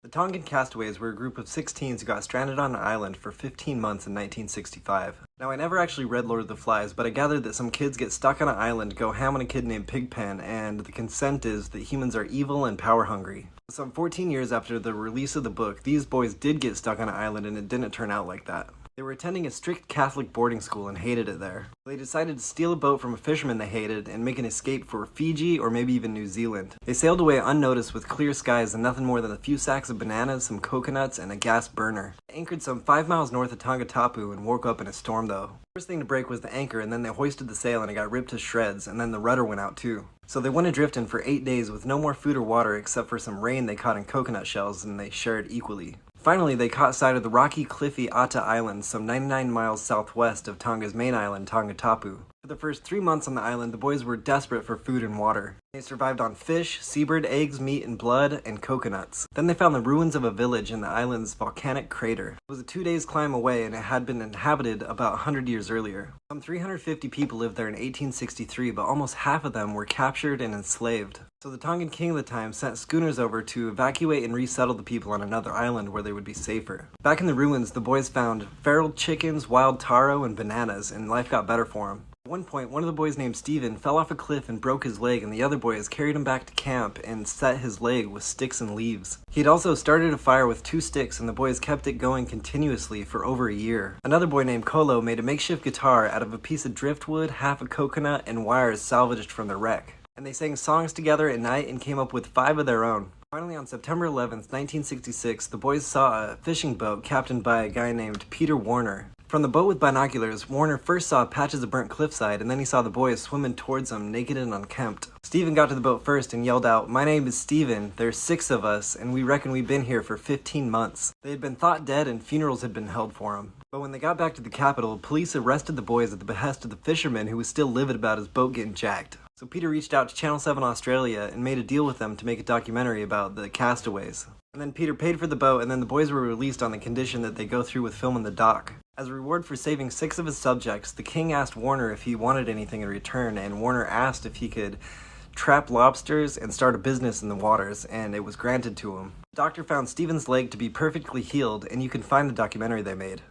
The Tongan castaways were a group of 6 teens who got stranded on an island for 15 months in 1965. Now, I never actually read Lord of the Flies, but I gathered that some kids get stuck on an island, go ham on a kid named Pigpen, and the consent is that humans are evil and power-hungry. Some 14 years after the release of the book, these boys did get stuck on an island and it didn't turn out like that. They were attending a strict Catholic boarding school and hated it there. They decided to steal a boat from a fisherman they hated and make an escape for Fiji or maybe even New Zealand. They sailed away unnoticed with clear skies and nothing more than a few sacks of bananas, some coconuts, and a gas burner. They anchored some 5 miles north of Tongatapu and woke up in a storm though. First thing to break was the anchor, and then they hoisted the sail and it got ripped to shreds, and then the rudder went out too. So they went adrift for 8 days with no more food or water except for some rain they caught in coconut shells, and they shared equally. Finally, they caught sight of the rocky, cliffy Ata Island, some 99 miles southwest of Tonga's main island, Tongatapu. For the first 3 months on the island, the boys were desperate for food and water. They survived on fish, seabird eggs, meat and blood, and coconuts. Then they found the ruins of a village in the island's volcanic crater. It was a 2 days climb away and it had been inhabited about 100 years earlier. Some 350 people lived there in 1863, but almost half of them were captured and enslaved. So the Tongan king of the time sent schooners over to evacuate and resettle the people on another island where they would be safer. Back in the ruins, the boys found feral chickens, wild taro, and bananas, and life got better for them. At one point, one of the boys named Steven fell off a cliff and broke his leg, and the other boys carried him back to camp and set his leg with sticks and leaves. He'd also started a fire with 2 sticks, and the boys kept it going continuously for over a year. Another boy named Kolo made a makeshift guitar out of a piece of driftwood, half a coconut, and wires salvaged from the wreck. And they sang songs together at night and came up with 5 of their own. Finally, on September 11th, 1966, the boys saw a fishing boat captained by a guy named Peter Warner. From the boat with binoculars, Warner first saw patches of burnt cliffside, and then he saw the boys swimming towards him, naked and unkempt. Steven got to the boat first and yelled out, "My name is Steven, there's 6 of us, and we reckon we've been here for 15 months. They had been thought dead and funerals had been held for them. But when they got back to the capital, police arrested the boys at the behest of the fisherman who was still livid about his boat getting jacked. So Peter reached out to Channel 7 Australia and made a deal with them to make a documentary about the castaways. And then Peter paid for the boat, and then the boys were released on the condition that they go through with filming the doc. As a reward for saving 6 of his subjects, the king asked Warner if he wanted anything in return, and Warner asked if he could trap lobsters and start a business in the waters, and it was granted to him. The doctor found Steven's leg to be perfectly healed, and you can find the documentary they made.